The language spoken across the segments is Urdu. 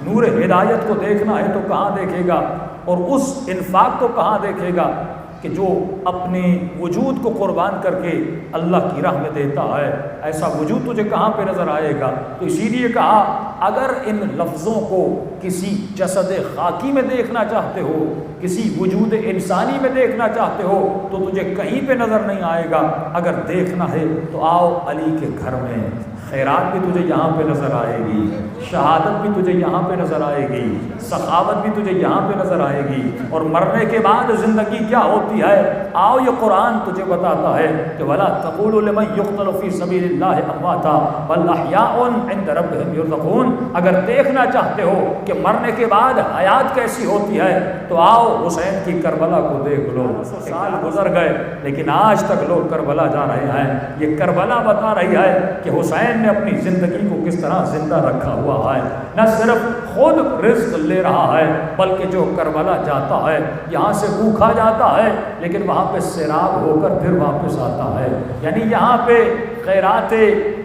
نور ہدایت کو دیکھنا ہے تو کہاں دیکھے گا، اور اس انفاق کو کہاں دیکھے گا کہ جو اپنے وجود کو قربان کر کے اللہ کی راہ میں دیتا ہے، ایسا وجود تجھے کہاں پہ نظر آئے گا؟ تو اسی لیے کہا اگر ان لفظوں کو کسی جسد خاکی میں دیکھنا چاہتے ہو، کسی وجود انسانی میں دیکھنا چاہتے ہو تو تجھے کہیں پہ نظر نہیں آئے گا۔ اگر دیکھنا ہے تو آؤ علی کے گھر میں، خیرات بھی تجھے یہاں پہ نظر آئے گی، شہادت بھی تجھے یہاں پہ نظر آئے گی، سخاوت بھی تجھے یہاں پہ نظر آئے گی، اور مرنے کے بعد زندگی کیا ہوتی ہے آؤ یہ قرآن تجھے بتاتا ہے کہ وَلَا تَقُولُوا لِمَن يُقْتَلُ فِي سَبِيلِ اللَّهِ أَمْوَاتًا بَلْ أَحْيَاءٌ عِندَ رَبِّهِمْ يُرْزَقُونَ۔ اگر دیکھنا چاہتے ہو کہ مرنے کے بعد حیات کیسی ہوتی ہے تو آؤ حسین کی کربلا کو دیکھ لو۔ سال گزر گئے لیکن آج تک لوگ کربلا جا رہے ہیں۔ یہ کربلا بتا رہی ہے کہ حسین نے اپنی زندگی کو کس طرح زندہ رکھا ہوا ہے، نہ صرف خود رزق لے رہا ہے بلکہ جو کربلا جاتا ہے یہاں سے بھوکھا جاتا ہے لیکن وہاں پہ سیراب ہو کر پھر واپس آتا ہے۔ یعنی یہاں پہ خیرات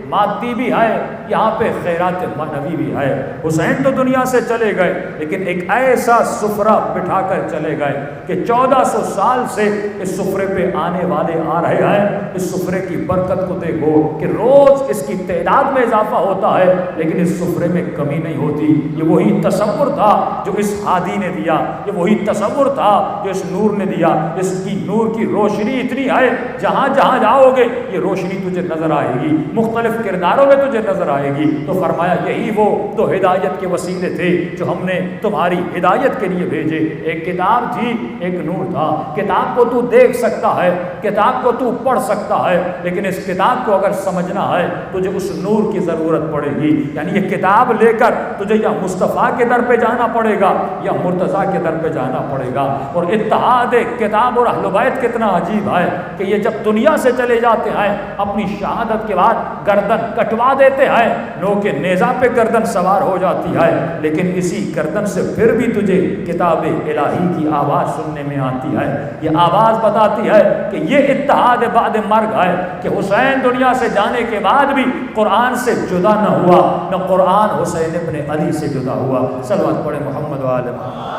مادی بھی ہے، یہاں پہ خیرات معنوی بھی ہے۔ حسین تو دنیا سے چلے گئے لیکن ایک ایسا سفرہ بٹھا کر چلے گئے کہ 1400 سال سے اس سفرے پہ آنے والے آ رہے ہیں۔ اس سفرے کی برکت کو دیکھو کہ روز اس کی تعداد میں اضافہ ہوتا ہے لیکن اس سفرے میں کمی نہیں ہوتی۔ یہ وہی تصور تھا جو اس ہادی نے دیا، یہ وہی تصور تھا جو اس نور نے دیا۔ اس کی نور کی روشنی اتنی ہے جہاں جہاں جاؤ گے یہ روشنی تجھے نظر آئے گی، مختلف کرداروں میں تجھے نظر آئے گی۔ تو فرمایا یہی وہ تو ہدایت کے وسیلے تھے جو ہم نے تمہاری ہدایت کے لیے بھیجے۔ ایک کتاب تھی، ایک نور تھا۔ کتاب کو تو دیکھ سکتا ہے، کتاب کو تو پڑھ سکتا ہے، لیکن اس کتاب کو اگر سمجھنا ہے تجھے اس نور کی ضرورت پڑے گی۔ یعنی یہ کتاب لے کر تجھے یا مصطفیٰ کے در پہ جانا پڑے گا یا مرتضیٰ کے در پہ جانا پڑے گا۔ اور اتحاد کتاب اور اہل بیت کتنا عجیب ہے کہ یہ جب دنیا سے چلے جاتے ہیں اپنی شہادت کے بعد گردن کٹوا دیتے ہیں، نو کے نیزہ پہ گردن سوار ہو جاتی ہے، لیکن اسی گردن سے پھر بھی تجھے کتاب الہی کی آواز سننے میں آتی ہے۔ یہ آواز بتاتی ہے کہ یہ اتحاد بعد مرگ ہے کہ حسین دنیا سے جانے کے بعد بھی قرآن سے جدا نہ ہوا، نہ قرآن حسین ابن علی سے جدا ہوا۔ صلوات پڑھیں محمد و آل محمد۔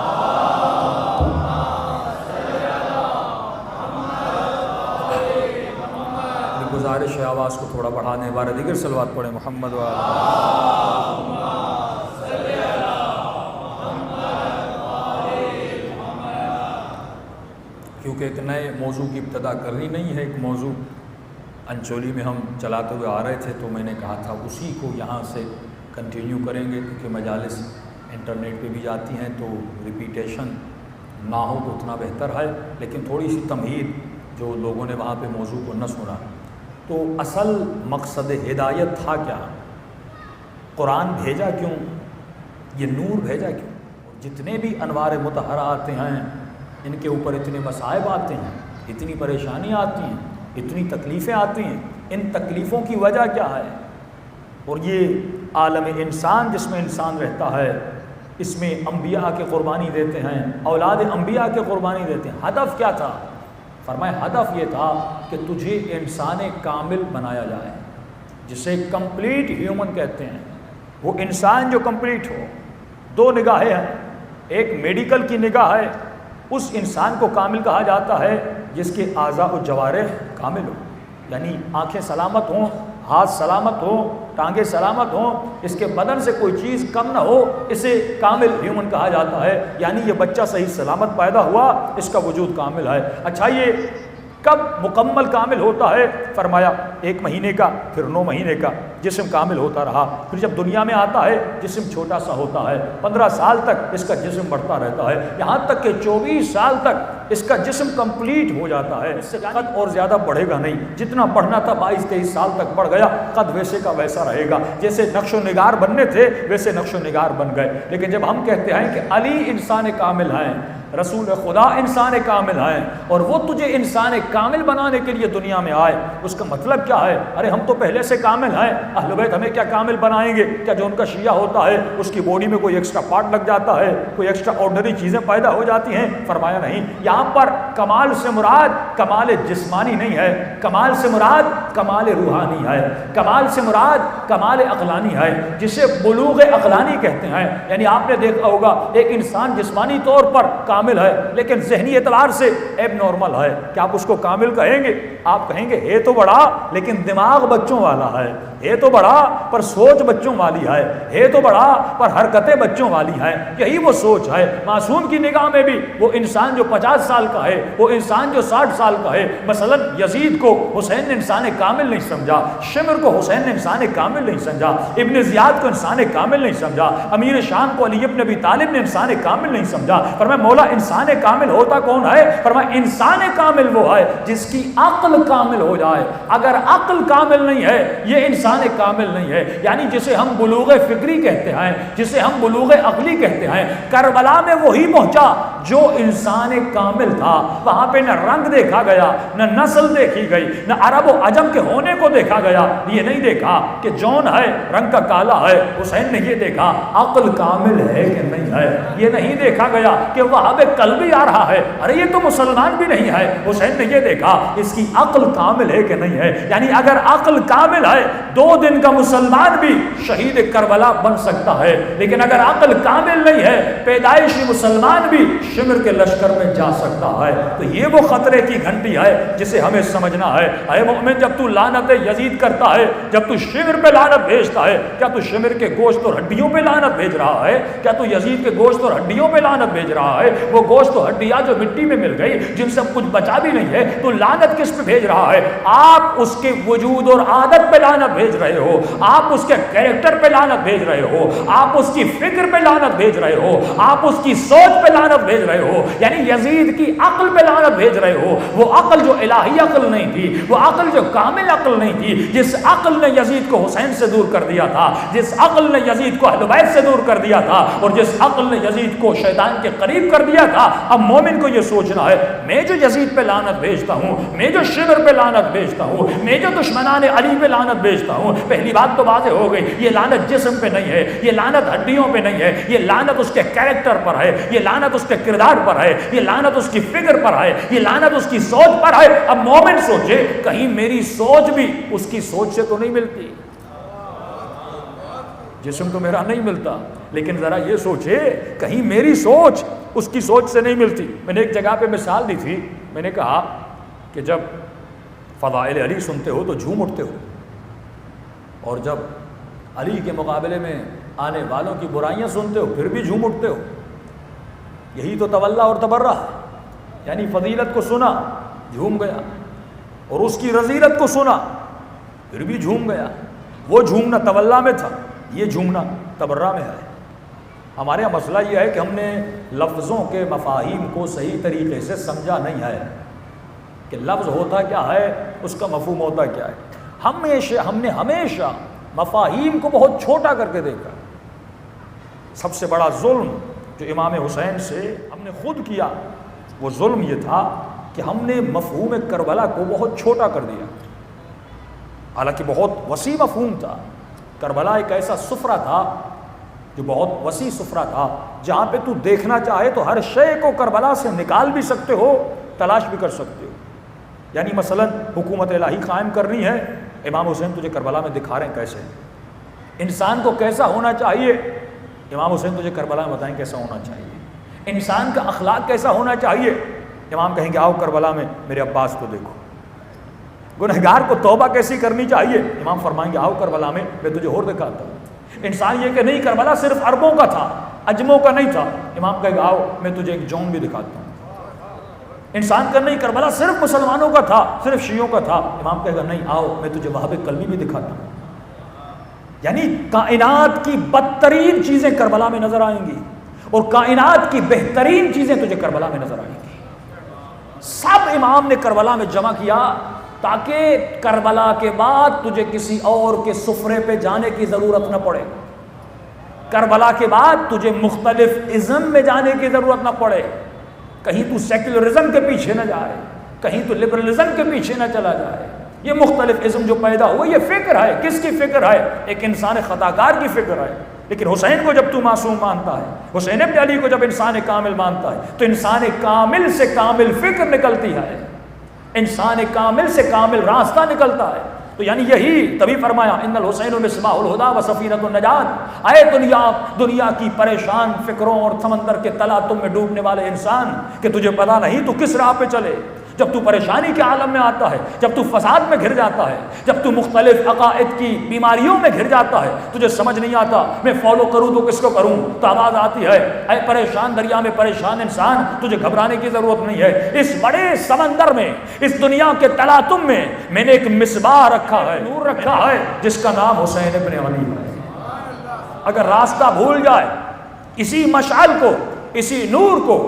گزارش ہے آواز کو تھوڑا بڑھانے، بارہ دیگر صلوات پڑھیں محمد و آل محمد۔ کیونکہ ایک نئے موضوع کی ابتدا کرنی نہیں ہے، ایک موضوع انچولی میں ہم چلاتے ہوئے آ رہے تھے تو میں نے کہا تھا اسی کو یہاں سے کنٹینیو کریں گے، کیونکہ مجالس انٹرنیٹ پہ بھی جاتی ہیں تو ریپیٹیشن نہ ہو تو اتنا بہتر ہے، لیکن تھوڑی سی تمہید جو لوگوں نے وہاں پہ موضوع کو نہ سنا۔ تو اصل مقصد ہدایت تھا کیا؟ قرآن بھیجا کیوں؟ یہ نور بھیجا کیوں؟ جتنے بھی انوار مطہرہ آتے ہیں ان کے اوپر اتنے مصائب آتے ہیں، اتنی پریشانیاں آتی ہیں، اتنی تکلیفیں آتی ہیں، ان تکلیفوں کی وجہ کیا ہے؟ اور یہ عالم انسان جس میں انسان رہتا ہے اس میں انبیاء کے قربانی دیتے ہیں، اولاد انبیاء کے قربانی دیتے ہیں۔ ہدف کیا تھا؟ فرمایا ہدف یہ تھا کہ تجھے انسان کامل بنایا جائے، جسے کمپلیٹ ہیومن کہتے ہیں، وہ انسان جو کمپلیٹ ہو۔ دو نگاہیں ہیں، ایک میڈیکل کی نگاہ ہے، اس انسان کو کامل کہا جاتا ہے جس کے اعضاء و جوارح کامل ہو، یعنی آنکھیں سلامت ہوں، ہاتھ سلامت ہوں، ٹانگیں سلامت ہوں، اس کے بدن سے کوئی چیز کم نہ ہو، اسے کامل ہیومن کہا جاتا ہے۔ یعنی یہ بچہ صحیح سلامت پیدا ہوا، اس کا وجود کامل ہے۔ اچھا یہ کب مکمل کامل ہوتا ہے؟ فرمایا 1 مہینے کا، پھر 9 مہینے کا جسم کامل ہوتا رہا، پھر جب دنیا میں آتا ہے جسم چھوٹا سا ہوتا ہے، 15 سال تک اس کا جسم بڑھتا رہتا ہے، یہاں تک کہ 24 سال تک اس کا جسم کمپلیٹ ہو جاتا ہے۔ اس سے قد اور زیادہ بڑھے گا نہیں، جتنا بڑھنا تھا 22-23 سال تک بڑھ گیا، قد ویسے کا ویسا رہے گا، جیسے نقش و نگار بننے تھے ویسے نقش و نگار بن گئے۔ لیکن جب ہم کہتے ہیں کہ علی انسان کامل ہیں، رسول خدا انسان کامل ہیں، اور وہ تجھے انسان کامل بنانے کے لیے دنیا میں آئے، اس کا مطلب کیا ہے؟ ارے ہم تو پہلے سے کامل ہیں، اہل بیت ہمیں کیا کامل بنائیں گے؟ کیا جو ان کا شیعہ ہوتا ہے اس کی باڈی میں کوئی ایکسٹرا پارٹ لگ جاتا ہے، کوئی ایکسٹرا آرڈنری چیزیں پیدا ہو جاتی ہیں؟ فرمایا نہیں، یہاں پر کمال سے مراد کمال جسمانی نہیں ہے، کمال سے مراد کمال روحانی ہے، کمال سے مراد کمال عقلانی ہے، جسے بلوغ عقلانی کہتے ہیں۔ یعنی آپ نے دیکھا ہوگا ایک انسان جسمانی طور پر کامل ہے لیکن ذہنی اعتبار سے ایب نارمل ہے، کیا آپ اس کو کامل کہیں گے؟ آپ کہیں گے ہے تو بڑا لیکن دماغ بچوں والا ہے تو بڑا پر سوچ بچوں والی ہے تو بڑا پر حرکتیں بچوں والی ہیں۔ یہی وہ سوچ ہے۔ معصوم کی نگاہ میں بھی وہ انسان جو 50 سال کا ہے، وہ انسان جو 60 سال کا ہے، مثلا یزید کو حسین نے انسان کامل نہیں سمجھا، شمر کو حسین نے انسان کامل نہیں سمجھا، ابن زیاد کو انسان کامل نہیں سمجھا، امیر شام کو علی ابن ابی طالب نے انسان کامل نہیں سمجھا۔ فرمایا مولا انسان کامل ہوتا کون ہے؟ فرمایا انسان کامل وہ ہے جس کی عقل کامل ہو جائے۔ اگر عقل کامل نہیں ہے یہ انسان کامل نہیں ہے۔ یعنی جسے ہم بلوغ فکری کہتے ہیں، جسے ہم بلوغ عقلی کہتے ہیں، کربلا میں وہی پہنچا جو انسان کامل تھا۔ وہاں پہ نہ رنگ دیکھا گیا، نہ نسل دیکھی گئی، نہ عرب و عجم کے ہونے کو دیکھا گیا۔ یہ نہیں دیکھا کہ جون ہے رنگ کا کالا ہے، حسین نے یہ دیکھا عقل کامل ہے کہ نہیں ہے۔ یہ نہیں دیکھا گیا کہ وہاں پہ قلبی آ رہا ہے، ارے یہ تو مسلمان بھی نہیں ہے، حسین نے یہ دیکھا اس کی عقل کامل ہے کہ نہیں ہے۔ یعنی اگر عقل کامل ہے 2 دن کا مسلمان بھی شہید کربلا بن سکتا ہے، لیکن اگر عقل کامل نہیں ہے پیدائشی مسلمان بھی شمر کے لشکر میں جا سکتا ہے۔ تو یہ وہ خطرے کی گھنٹی ہے جسے ہمیں سمجھنا ہے۔ اے مومن، جب تو لعنت یزید کرتا ہے، جب تو شمر پہ لعنت بھیجتا ہے، کیا تو شمر کے گوشت اور ہڈیوں پہ لعنت بھیج رہا ہے؟ کیا تو یزید کے گوشت اور ہڈیوں پہ لعنت بھیج رہا ہے؟ وہ گوشت و ہڈیاں جو مٹی میں مل گئی، جن سے کچھ بچا بھی نہیں ہے، تو لعنت کس پہ بھیج رہا ہے؟ آپ اس کے وجود اور عادت پہ لعنت بھیج رہے ہو، آپ اس کے کیریکٹر پہ لعنت بھیج رہے ہو، آپ اس کی فکر پہ لعنت بھیج رہے ہو، آپ اس کی سوچ پہ لعنت بھیج رہے ہو۔ یعنی یزید کی عقل پہ لعنت بھیج رہے ہو، وہ عقل جو الہی عقل نہیں تھی، وہ عقل جو کامل عقل نہیں تھی، جس عقل نے یزید کو حسین سے دور کر دیا تھا، جس عقل نے یزید کو اہل بیت سے دور کر دیا تھا، اور جس عقل نے یزید کو شیطان کے قریب کر دیا تھا۔ اب مومن کو یہ سوچنا ہے میں جو یزید پہ لعنت بھیجتا ہوں، میں جو شمر پہ لعنت بھیجتا ہوں، میں جو دشمنان علی پہ لعنت بھیجتا ہوں، پہلی بات تو واضح ہو گئی یہ لعنت جسم پہ نہیں ہے، یہ لعنت ہڈیوں پہ نہیں ہے، یہ لعنت اس کے کیریکٹر پر ہے، یہ لعنت اس کے کردار پر ہے، یہ لعنت اس کی فکر پر ہے، یہ لعنت اس کی سوچ پر ہے۔ اب مومن سوچے کہیں میری سوچ بھی اس کی سوچ سے تو نہیں ملتی؟ جسم تو میرا نہیں ملتا، لیکن ذرا یہ سوچے کہیں میری سوچ اس کی سوچ سے نہیں ملتی۔ میں نے ایک جگہ پہ مثال دی تھی، میں نے کہا کہ جب فضائل علی سنتے ہو تو جھوم اٹھتے ہو، اور جب علی کے مقابلے میں آنے والوں کی برائیاں سنتے ہو پھر بھی جھوم اٹھتے ہو۔ یہی تو تولا اور تبرہ ہے۔ یعنی فضیلت کو سنا جھوم گیا، اور اس کی رذیلت کو سنا پھر بھی جھوم گیا۔ وہ جھومنا تولا میں تھا، یہ جھومنا تبرہ میں ہے۔ ہمارے یہاں مسئلہ یہ ہے کہ ہم نے لفظوں کے مفاہیم کو صحیح طریقے سے سمجھا نہیں ہے کہ لفظ ہوتا کیا ہے، اس کا مفہوم ہوتا کیا ہے۔ ہم نے ہمیشہ مفاہیم کو بہت چھوٹا کر کے دیکھا۔ سب سے بڑا ظلم جو امام حسین سے ہم نے خود کیا وہ ظلم یہ تھا کہ ہم نے مفہوم کربلا کو بہت چھوٹا کر دیا، حالانکہ بہت وسیع مفہوم تھا۔ کربلا ایک ایسا سفرہ تھا جو بہت وسیع سفرہ تھا، جہاں پہ تو دیکھنا چاہے تو ہر شے کو کربلا سے نکال بھی سکتے ہو، تلاش بھی کر سکتے ہو۔ یعنی مثلا حکومت الہی قائم کرنی ہے، امام حسین تجھے کربلا میں دکھا رہے ہیں کیسے۔ انسان کو کیسا ہونا چاہیے، امام حسین تجھے کربلا میں بتائیں کیسا ہونا چاہیے۔ انسان کا اخلاق کیسا ہونا چاہیے، امام کہیں گے آؤ کربلا میں میرے عباس کو دیکھو۔ گنہگار کو توبہ کیسی کرنی چاہیے، امام فرمائیں گے آؤ کربلا میں تجھے اور دکھاتا ہوں۔ انسان یہ کہ نہیں کربلا صرف عربوں کا تھا، عجموں کا نہیں تھا، امام کہے گا آؤ میں تجھے ایک جون بھی دکھاتا ہوں۔ انسان کا نہیں کربلا صرف مسلمانوں کا تھا، صرف شیعوں کا تھا، امام کہے گا نہیں آؤ میں تجھے وہاں پہ کلمی بھی دکھاتا ہوں۔ یعنی کائنات کی بدترین چیزیں کربلا میں نظر آئیں گی، اور کائنات کی بہترین چیزیں تجھے کربلا میں نظر آئیں گی۔ سب امام نے کربلا میں جمع کیا تاکہ کربلا کے بعد تجھے کسی اور کے سفرے پہ جانے کی ضرورت نہ پڑے، کربلا کے بعد تجھے مختلف ازم میں جانے کی ضرورت نہ پڑے، کہیں تو سیکولرزم کے پیچھے نہ جائے، کہیں تو لبرلزم کے پیچھے نہ چلا جائے۔ یہ مختلف ازم جو پیدا ہوئے یہ فکر ہے، کس کی فکر ہے؟ ایک انسان خطاکار کی فکر ہے۔ لیکن حسین کو جب تو معصوم مانتا ہے، حسین ابن علی کو جب انسان کامل مانتا ہے، تو انسان کامل سے کامل فکر نکلتی ہے، انسان کامل سے کامل راستہ نکلتا ہے۔ تو یعنی یہی تبھی فرمایا ان الحسین مصباح الہدی و سفینۃ النجات، اے دنیا کی پریشان فکروں اور سمندر کے تلاطم میں ڈوبنے والے انسان، کہ تجھے پتہ نہیں تو کس راہ پہ چلے۔ جب تو پریشانی کے عالم میں آتا ہے، جب تو فساد میں گھر جاتا ہے، جب تو مختلف عقائد کی بیماریوں میں گھر جاتا ہے، تجھے سمجھ نہیں آتا میں فالو کروں تو کس کو کروں، تو آواز آتی ہے اے پریشان دریا میں پریشان انسان، تجھے گھبرانے کی ضرورت نہیں ہے۔ اس بڑے سمندر میں، اس دنیا کے تلاطم میں میں نے ایک مصباح رکھا ہے، نور رکھا ہے، جس کا نام حسین ابن علی ہے۔ اگر راستہ بھول جائے، اسی مشعل کو، اسی نور کو،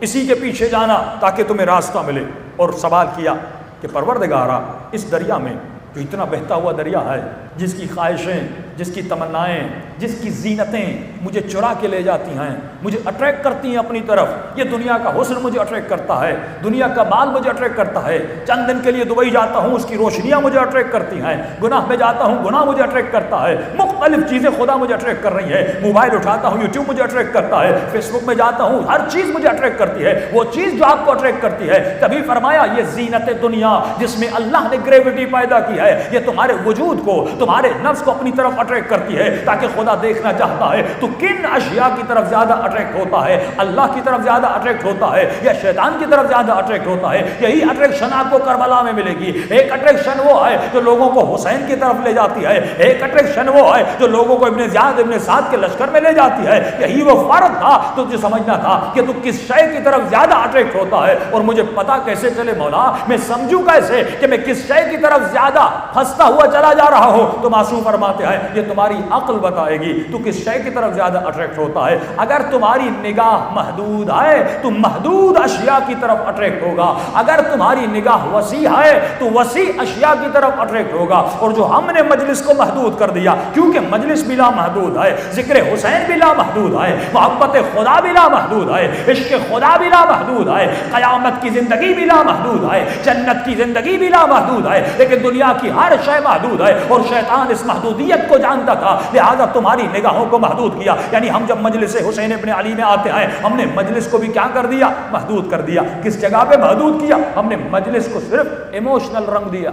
اسی کے پیچھے جانا تاکہ تمہیں راستہ ملے۔ اور سوال کیا کہ پروردگارا، اس دریا میں جو اتنا بہتا ہوا دریا ہے، جس کی خواہشیں، جس کی تمنائیں، جس کی زینتیں مجھے چرا کے لے جاتی ہیں، مجھے اٹریکٹ کرتی ہیں اپنی طرف، یہ دنیا کا حسن مجھے اٹریکٹ کرتا ہے، دنیا کا مال مجھے اٹریکٹ کرتا ہے، چند دن کے لیے دبئی جاتا ہوں اس کی روشنیاں مجھے اٹریکٹ کرتی ہیں، گناہ میں جاتا ہوں گناہ مجھے اٹریکٹ کرتا ہے، مختلف چیزیں خدا مجھے اٹریکٹ کر رہی ہے، موبائل اٹھاتا ہوں یوٹیوب مجھے اٹریکٹ کرتا ہے، فیس بک میں جاتا ہوں ہر چیز مجھے اٹریکٹ کرتی ہے، وہ چیز جو آپ کو اٹریکٹ کرتی ہے، تبھی فرمایا یہ زینت دنیا جس میں اللہ نے گریوٹی پیدا کی ہے، یہ تمہارے وجود کو، تمہارے نفس کو اپنی طرف اٹریکٹ کرتی ہے، تاکہ خدا دیکھنا چاہتا ہے تو کن اشیاء کی طرف زیادہ اٹریکٹ ہوتا ہے، اللہ کی طرف زیادہ اٹریکٹ ہوتا ہے یا شیطان کی طرف زیادہ اٹریکٹ ہوتا ہے۔ یہی اٹریکشن آپ کو کربلا میں ملے گی۔ ایک اٹریکشن وہ ہے جو لوگوں کو حسین کی طرف لے جاتی ہے، ایک اٹریکشن وہ ہے جو لوگوں کو ابن زیاد ابن سعد کے لشکر میں لے جاتی ہے۔ یہی وہ فرق تھا، تو تجھے سمجھنا تھا کہ تو کس شے کی طرف زیادہ اٹریکٹ ہوتا ہے، اور مجھے پتا کیسے چلے مولا، میں سمجھوں کیسے کہ میں کس شے کی طرف زیادہ پھنستا ہوا چلا جا رہا ہوں۔ تو معصوم فرماتے ہیں یہ تمہاری عقل بتائے گی تو کس شے کی طرف زیادہ اٹریکٹ ہوتا ہے۔ اگر تمہاری نگاہ محدود ہے تو محدود اشیاء کی طرف اٹریکٹ ہوگا، اگر تمہاری نگاہ وسیع ہے تو وسیع اشیاء کی طرف اٹریکٹ ہوگا۔ اور جو ہم نے مجلس کو محدود کر دیا، کیونکہ مجلس بھی لامحدود ہے، ذکر حسین بھی لامحدود ہے، محبت خدا بھی لامحدود ہے، عشق خدا بھی لامحدود ہے، قیامت کی زندگی بھی لامحدود ہے، جنت کی زندگی بھی لامحدود ہے، لیکن دنیا کی ہر شے محدود ہے، اور شیطان اس محدودیت کو جانتا تھا، لہذا تمہاری نگاہوں کو محدود کیا۔ یعنی ہم جب مجلس حسین ابن علی میں آتے ہیں، ہم نے مجلس کو بھی کیا کر دیا؟ محدود کر دیا۔ کس جگہ پہ محدود کیا؟ ہم نے مجلس کو صرف ایموشنل رنگ دیا۔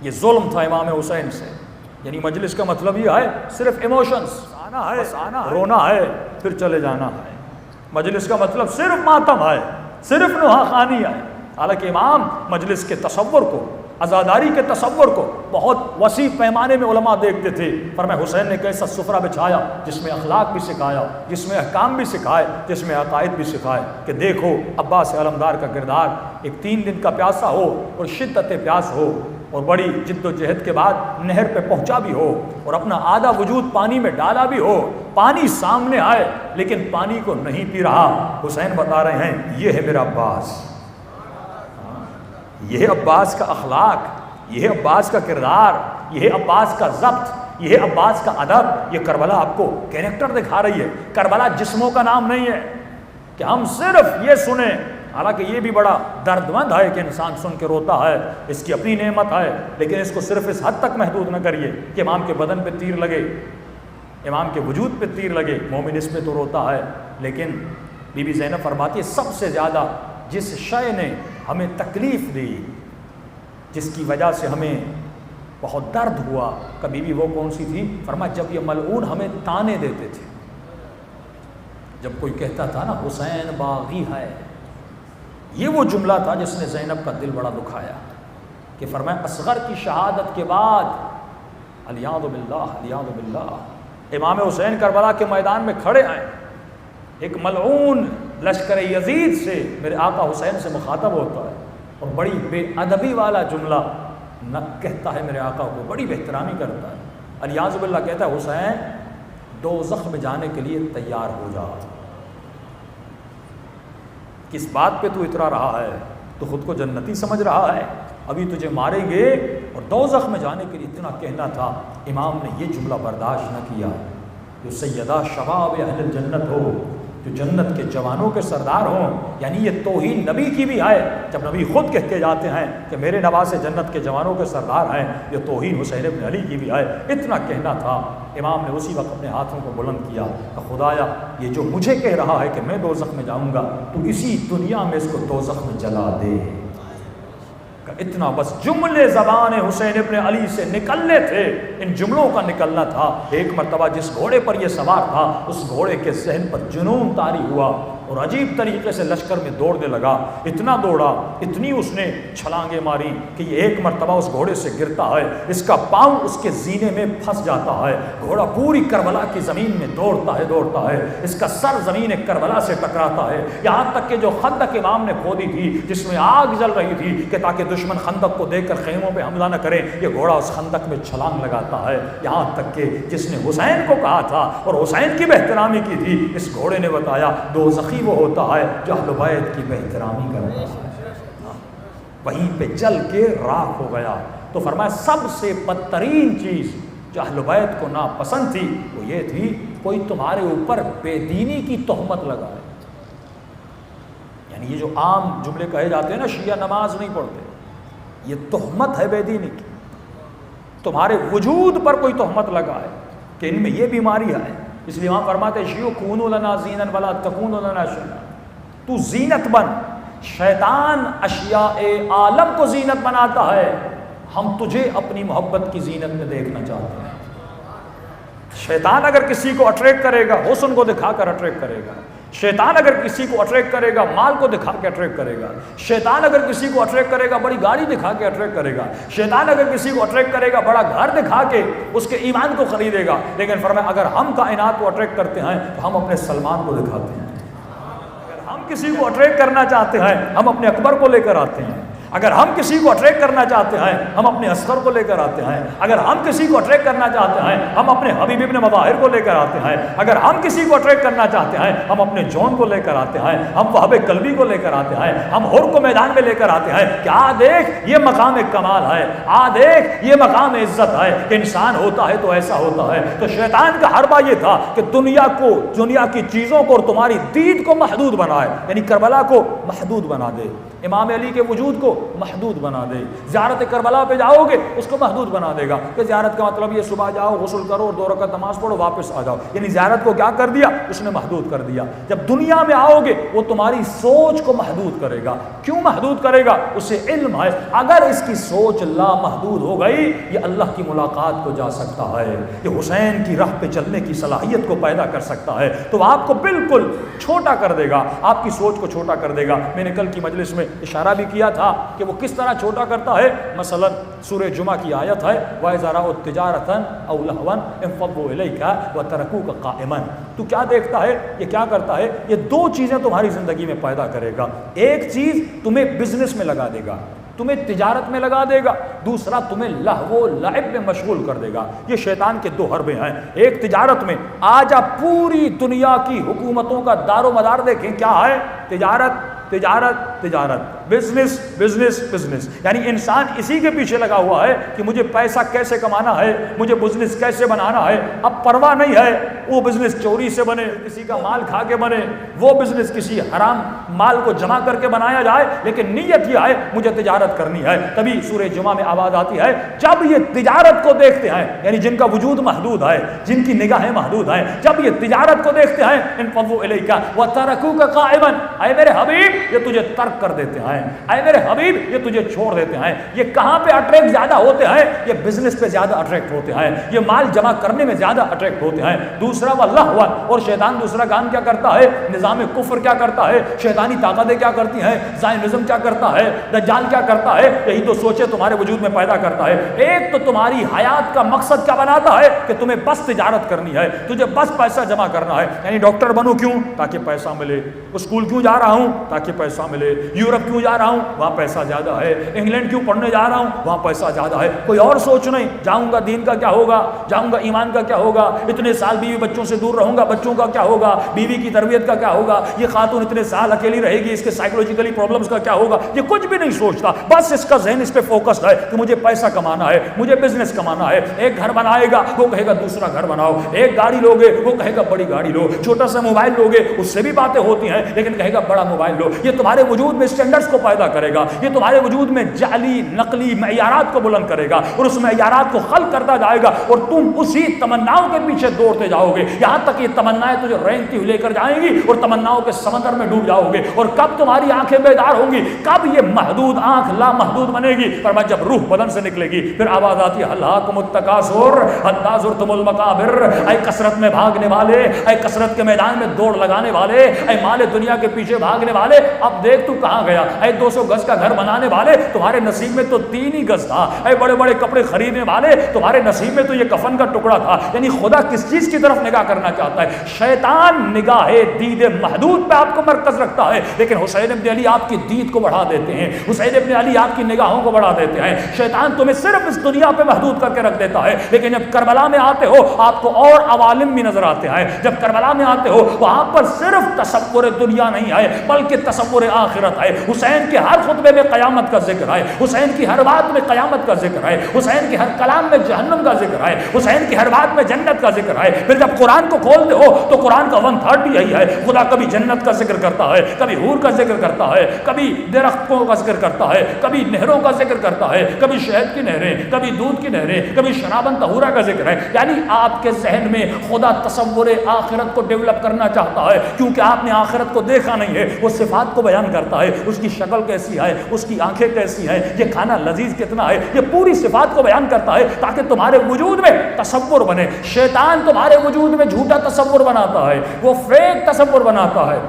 یہ ظلم تھا امام حسین سے، یعنی مجلس کا مطلب یہ ہے صرف ایموشنز، آنا ہے رونا ہے پھر چلے جانا ہے، مجلس کا مطلب صرف ماتم ہے، صرف نوحہ خوانی ہے۔ حالانکہ امام مجلس کے تصور کو، عزاداری کے تصور کو بہت وسیع پیمانے میں علماء دیکھتے تھے۔ فرمایا حسین نے کیسا سفرہ بچھایا جس میں اخلاق بھی سکھایا، جس میں احکام بھی سکھائے، جس میں عقائد بھی سکھائے، کہ دیکھو عباس علمدار کا کردار، ایک 3 دن کا پیاسا ہو اور شدت پیاس ہو، اور بڑی جد و جہد کے بعد نہر پہ پہنچا بھی ہو، اور اپنا آدھا وجود پانی میں ڈالا بھی ہو، پانی سامنے آئے لیکن پانی کو نہیں پی رہا۔ حسین بتا رہے ہیں یہ ہے میرا عباس، یہ ہے عباس کا اخلاق، یہ ہے عباس کا کردار، یہ ہے عباس کا ضبط، یہ ہے عباس کا ادب۔ یہ کربلا آپ کو کریکٹر دکھا رہی ہے۔ کربلا جسموں کا نام نہیں ہے کہ ہم صرف یہ سنیں، حالانکہ یہ بھی بڑا درد مند ہے کہ انسان سن کے روتا ہے، اس کی اپنی نعمت ہے، لیکن اس کو صرف اس حد تک محدود نہ کریے کہ امام کے بدن پہ تیر لگے، امام کے وجود پہ تیر لگے، مومن اس پہ تو روتا ہے۔ لیکن بی بی زینب فرماتی ہے سب سے زیادہ جس شے نے ہمیں تکلیف دی، جس کی وجہ سے ہمیں بہت درد ہوا، کبھی بھی وہ کون سی تھی؟ فرمایا جب یہ ملعون ہمیں تانے دیتے تھے، جب کوئی کہتا تھا نا حسین باغی ہے، یہ وہ جملہ تھا جس نے زینب کا دل بڑا دکھایا، کہ فرمایا اصغر کی شہادت کے بعد الیاذ باللہ الیاذ باللہ، امام حسین کربلا کے میدان میں کھڑے ہیں، ایک ملعون لشکر یزید سے میرے آقا حسین سے مخاطب ہوتا ہے، اور بڑی بے ادبی والا جملہ نہ کہتا ہے میرے آقا کو، بڑی بہترامی کرتا ہے، الیاذ باللہ کہتا ہے حسین دوزخ میں جانے کے لیے تیار ہو جا۔ کس بات پہ تو اترا رہا ہے؟ تو خود کو جنتی سمجھ رہا ہے، ابھی تجھے ماریں گے، اور دوزخ میں جانے کے لیے اتنا کہنا تھا۔ امام نے یہ جملہ برداشت نہ کیا، جو سیدہ شباب اہل الجنت ہو، جو جو جنت کے جوانوں کے سردار ہوں. یعنی یہ توہین نبی کی بھی ہے جب نبی خود کہتے جاتے ہیں کہ میرے نواسے جنت کے جوانوں کے سردار ہیں. یہ توہین حسین ابن علی کی بھی ہے. اتنا کہنا تھا. امام نے اسی وقت اپنے ہاتھوں کو بلند کیا کہ خدایا یہ جو مجھے کہہ رہا ہے کہ میں دوزخ میں جاؤں گا تو اسی دنیا میں اس کو دوزخ میں جلا دے. اتنا بس جملے زبان حسین ابن علی سے نکلنے تھے. ان جملوں کا نکلنا تھا. ایک مرتبہ جس گھوڑے پر یہ سوار تھا اس گھوڑے کے ذہن پر جنون طاری ہوا اور عجیب طریقے سے لشکر میں دوڑنے لگا. اتنا دوڑا, اتنی اس نے چھلانگیں ماری کہ یہ ایک مرتبہ اس گھوڑے سے گرتا ہے, اس کا پاؤں اس کے زینے میں پھنس جاتا ہے. گھوڑا پوری کربلا کی زمین میں دوڑتا ہے, اس کا سر زمین کربلا سے ٹکراتا ہے. یہاں تک کہ جو خندق امام نے کھودی تھی جس میں آگ جل رہی تھی کہ تاکہ دشمن خندق کو دیکھ کر خیموں پہ حملہ نہ کریں, یہ گھوڑا اس خندق میں چھلانگ لگاتا ہے. یہاں تک کہ جس نے حسین کو کہا تھا اور حسین کی بہترامی کی تھی, اس گھوڑے نے بتایا دوزخی وہ ہوتا ہے جو اہل بیت کی بہترامی کرتا ہے. وہیں پہ جل کے راکھ ہو گیا. تو فرمایا سب سے بدترین چیز جو اہل بیت کو ناپسند تھی وہ یہ تھی کوئی تمہارے اوپر بے دینی کی تہمت لگائے. یعنی یہ جو عام جملے کہے جاتے ہیں نا, شیعہ نماز نہیں پڑھتے, یہ تہمت ہے بے دینی کی. تمہارے وجود پر کوئی تہمت لگائے کہ ان میں یہ بیماری ہے. اس لیے وہاں فرماتے شیعو کونو لنا زینن ولا تکونو لنا شیئا. تو زینت بن. شیطان اشیاء عالم کو زینت بناتا ہے, ہم تجھے اپنی محبت کی زینت میں دیکھنا چاہتے ہیں. شیطان اگر کسی کو اٹریکٹ کرے گا حسن کو دکھا کر اٹریکٹ کرے گا. شیطان اگر کسی کو اٹریکٹ کرے گا مال کو دکھا کے اٹریکٹ کرے گا. شیطان اگر کسی کو اٹریکٹ کرے گا بڑی گاڑی دکھا کے اٹریکٹ کرے گا. شیطان اگر کسی کو اٹریکٹ کرے گا بڑا گھر دکھا کے اس کے ایمان کو خریدے گا. لیکن فرمایا اگر ہم کائنات کو اٹریکٹ کرتے ہیں تو ہم اپنے سلمان کو دکھاتے ہیں. اگر ہم کسی کو اٹریکٹ کرنا چاہتے ہیں ہم اپنے اکبر کو لے کر آتے ہیں. اگر ہم کسی کو اٹریکٹ کرنا چاہتے ہیں ہم اپنے اصغر کو لے کر آتے ہیں. اگر ہم کسی کو اٹریکٹ کرنا چاہتے ہیں ہم اپنے حبیب ابن مظاہر کو لے کر آتے ہیں. اگر ہم کسی کو اٹریکٹ کرنا چاہتے ہیں ہم اپنے جون کو لے کر آتے ہیں. ہم وہب قلبی کو لے کر آتے ہیں. ہم حر کو میدان میں لے کر آتے ہیں کہ آ دیکھ یہ مقام کمال ہے, آ دیکھ یہ مقام عزت ہے کہ انسان ہوتا ہے تو ایسا ہوتا ہے. تو شیطان کا حربہ یہ تھا کہ دنیا کو, دنیا کی چیزوں کو اور تمہاری دید کو محدود بنائے. یعنی کربلا کو محدود بنا دے, امام علی کے وجود کو محدود بنا دے. زیارت کربلا پہ جاؤ گے اس کو محدود بنا دے گا کہ زیارت کا مطلب یہ صبح جاؤ غسل کرو اور 2 رکعت نماز پڑھو واپس آ جاؤ. یعنی زیارت کو کیا کر دیا اس نے محدود کر دیا. جب دنیا میں آؤ گے وہ تمہاری سوچ کو محدود کرے گا. کیوں محدود کرے گا؟ اسے علم ہے اگر اس کی سوچ لامحدود ہو گئی یہ اللہ کی ملاقات کو جا سکتا ہے, یہ حسین کی راہ پہ چلنے کی صلاحیت کو پیدا کر سکتا ہے. تو آپ کو بالکل چھوٹا کر دے گا, آپ کی سوچ کو چھوٹا کر دے گا. میں نے کل کی مجلس میں اشارہ بھی کیا تھا کہ وہ کس طرح چھوٹا کرتا ہے. مثلا سورہ جمعہ کی آیت ہے وَإِذَا رَأَوْا تِجَارَةً أَوْ لَهْوًا انفضوا إِلَيْكَ وَتَرَكُوكَ قَائِمًا. تو کیا دیکھتا ہے, یہ کیا کرتا ہے, یہ 2 چیزیں تمہاری زندگی میں پیدا کرے گا. ایک چیز تمہیں بزنس میں لگا دے گا, تمہیں تجارت میں لگا دے گا. دوسرا تمہیں لہو و لعب میں مشغول کر دے گا. یہ شیطان کے 2 حربے ہیں. ایک تجارت میں, آج آپ پوری دنیا کی حکومتوں کا دار و مدار دیکھیں کیا ہے, تجارت تجارت تجارت, بزنس بزنس بزنس. یعنی انسان اسی کے پیچھے لگا ہوا ہے کہ مجھے پیسہ کیسے کمانا ہے, مجھے بزنس کیسے بنانا ہے. اب پرواہ نہیں ہے وہ بزنس چوری سے بنے, کسی کا مال کھا کے بنے, وہ بزنس کسی حرام مال کو جمع کر کے بنایا جائے, لیکن نیت یہ ہے مجھے تجارت کرنی ہے. تبھی سورہ جمعہ میں آواز آتی ہے جب یہ تجارت کو دیکھتے ہیں, یعنی جن کا وجود محدود ہے, جن کی نگاہیں محدود ہیں, جب یہ تجارت کو دیکھتے ہیں انفضوا الیک وترکوک قائما, اے میرے حبیب یہ تجھے ترک کر دیتے ہیں, اے میرے حبیب یہ تجھے چھوڑ دیتے ہیں. یہ کہاں پہ اٹریکٹ زیادہ ہوتے ہیں, یہ بزنس پہ زیادہ اٹریکٹ ہوتے ہیں, یہ مال جمع کرنے میں زیادہ اٹریکٹ ہوتے ہیں. دوسرا واللہ, اور شیطان دوسرا کام کیا کرتا ہے, نظام کفر کیا کرتا ہے, شیطانی طاقتیں کیا کرتی ہیں, زائنزم کیا کرتا ہے, دجال کیا کرتا ہے, یہی تو سوچے تمہارے وجود میں پیدا کرتا ہے. ایک تو تمہاری حیات کا مقصد کیا بناتا ہے کہ تمہیں بس تجارت کرنی ہے, تجھے بس پیسہ جمع کرنا ہے. یعنی ڈاکٹر بنوں کیوں, تاکہ پیسہ ملے. اسکول کیوں جا رہا ہوں, تاکہ پیسہ ملے. یورپ کیوں جا رہا ہوں؟ وہاں پیسہ زیادہ ہے. انگلینڈ کیوں پڑھنے جا رہا ہوں؟ وہاں پیسہ زیادہ ہے. کوئی اور سوچ نہیں. جاؤں گا دین کا کیا ہوگا، جاؤں گا ایمان کا کیا ہوگا، اتنے سال بیوی بچوں سے دور رہوں گا، بچوں کا کیا ہوگا، بیوی کی تربیت کا کیا ہوگا، یہ خاتون اتنے سال اکیلی رہے گی، اس کے سائیکولوجیکلی پرابلمز کا کیا ہوگا. یہ کچھ بھی نہیں سوچتا. بس اس کا ذہن اس پہ فوکسڈ ہے کہ مجھے پیسہ کمانا ہے، مجھے بزنس کمانا ہے. ایک گھر بنائے گا وہ کہے گا دوسرا گھر بناؤ، ایک گاڑی لوگے وہ کہے گا بڑی گاڑی لو، چھوٹا سا موبائل لوگے اس سے بھی باتیں ہوتی ہیں لیکن کہے گا بڑا موبائل لو. یہ تمہارے وجود میں اسٹینڈرڈز کو پیدا کرے گا، یہ تمہارے وجود میں جعلی نقلی معیارات کو بلند کرے گا اور اس معیارات کو خلق کرتا جائے گا اور تم اسی تمناؤں کے پیچھے دوڑتے جاؤ گے یہاں تک یہ تمنائیں تجھے رینگتی ہوئی لے کر جائیں گی اور تمناؤں کے سمندر میں ڈوب جاؤ گے. اور کب تمہاری آنکھیں بیدار ہوں گی، کب یہ محدود آنکھ لامحدود بنے گی، پر جب روح بدن سے نکلے گی پھر آواز آتی ہے الہاکم التکاثر حتی زرتم المقابر. اے کثرت میں بھاگنے والے، اے کثرت کے میدان میں دوڑ لگانے والے، اے مال دنیا کے پیچھے بھاگنے والے، اب دیکھ تو کہاں گیا. اے 200 گز کا گھر بنانے والے، تمہارے نصیب میں تو 3 ہی گز تھا. اے بڑے بڑے کپڑے خریدنے والے، تمہارے نصیب میں تو یہ کفن کا ٹکڑا تھا. یعنی خدا کس چیز کی طرف نگاہ کرنا چاہتا ہے؟ شیطان نگاہ دید محدود پہ آپ کو مرکز رکھتا ہے، لیکن حسین ابن علی آپ کی دید کو بڑھا دیتے ہیں، حسین ابن علی آپ کی نگاہوں کو بڑھا دیتے ہیں. شیطان تمہیں صرف اس دنیا پہ محدود کر کے رکھ دیتا ہے، لیکن جب کربلا میں آتے ہو آپ کو اور عوالم بھی نظر آتے ہیں. جب کربلا میں آتے ہو وہاں پر صرف تصور دنیا نہیں ہے بلکہ تصور آخرت ہے. حسین کے ہر خطبے میں قیامت کا ذکر ہے، حسین کی ہر بات میں قیامت کا ذکر ہے، حسین کے ہر کلام میں جہنم کا ذکر ہے، حسین کی ہر بات میں جنت کا ذکر ہے. پھر جب قرآن کو کھولتے ہو تو قرآن کا 1/3 یہی ہے. خدا کبھی جنت کا ذکر کرتا ہے، کبھی حور کا ذکر کرتا ہے، کبھی درختوں کا ذکر کرتا ہے، کبھی نہروں کا ذکر کرتا ہے، کبھی شہد کی نہریں، کبھی دودھ کی نہریں، کبھی شرابن طہورا کا ذکر ہے. یعنی آپ کے ذہن میں خدا تصور آخرت کو ڈیولپ کرنا چاہتا ہے کیونکہ آپ نے آخرت کو دیکھا نہیں ہے. وہ صفات کو بیان کرتا ہے، اس کی شکل کیسی ہے، اس کی آنکھیں کیسی ہیں، یہ کھانا لذیذ کتنا ہے، یہ پوری صفات کو بیان کرتا ہے تاکہ تمہارے وجود میں تصور بنے. شیطان تمہارے وجود میں جھوٹا تصور بناتا ہے، وہ فیک تصور بناتا ہے،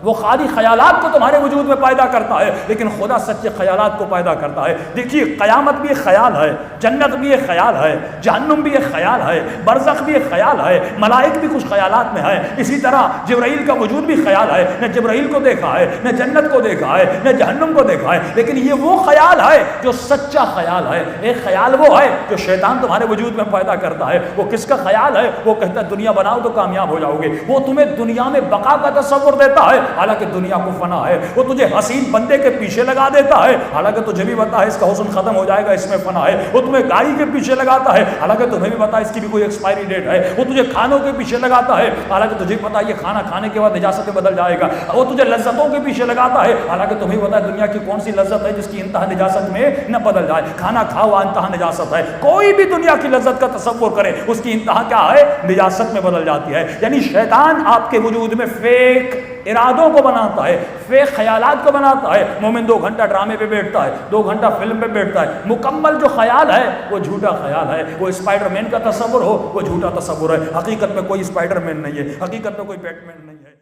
وہ خالی خیالات کو تمہارے وجود میں پیدا کرتا ہے، لیکن خدا سچے خیالات کو پیدا کرتا ہے. دیکھیے قیامت بھی ایک خیال ہے، جنت بھی ایک خیال ہے، جہنم بھی ایک خیال ہے، برزخ بھی ایک خیال ہے، ملائک بھی کچھ خیالات میں ہے. اسی طرح جبرائیل کا وجود بھی خیال ہے. نہ جبرائیل کو دیکھا ہے، نہ جنت کو دیکھا ہے، نہ جہنم کو دیکھا ہے، لیکن یہ وہ خیال ہے جو سچا خیال ہے. ایک خیال وہ ہے جو شیطان تمہارے وجود میں پیدا کرتا ہے. وہ کس کا خیال ہے؟ وہ کہتا ہے دنیا بناؤ تو کامیاب ہو جاؤ گے. وہ تمہیں دنیا میں بقا کا تصور دیتا ہے حالانکہ دنیا کو فنا ہے. وہ تجھے حسین بندے کے پیچھے لگا دیتا ہے حالانکہ تجھے بھی پتا ہے اس کا حسن ختم ہو جائے گا، اس میں فنا ہے. وہ تمہیں گاڑی کے پیچھے لگاتا ہے حالانکہ تمہیں بھی پتا ہے اس کی بھی کوئی ایکسپائری ڈیٹ ہے. وہ تجھے کھانوں کے پیچھے لگاتا ہے حالانکہ تجھے پتا ہے یہ کھانا کھانے کے بعد نجاست میں بدل جائے گا. وہ تجھے لذتوں کے پیچھے لگاتا ہے حالانکہ تمہیں پتا ہے دنیا کی کون سی لذت ہے جس کی انتہا نجاست میں نہ بدل جائے. کھانا کھاؤ انتہا نجاست ہے. کوئی بھی دنیا کی لذت کا تصور کرے اس کی انتہا کیا ہے؟ نجاست میں بدل جاتی ہے. یعنی شیطان آپ کے وجود میں فیک ارادوں کو بناتا ہے، فیک خیالات کو بناتا ہے. مومن 2 گھنٹہ ڈرامے پہ بیٹھتا ہے، 2 گھنٹہ فلم پہ بیٹھتا ہے. مکمل جو خیال ہے وہ جھوٹا خیال ہے. وہ اسپائڈر مین کا تصور ہو وہ جھوٹا تصور ہے. حقیقت میں کوئی اسپائڈر مین نہیں ہے، حقیقت میں کوئی بیٹ مین نہیں ہے.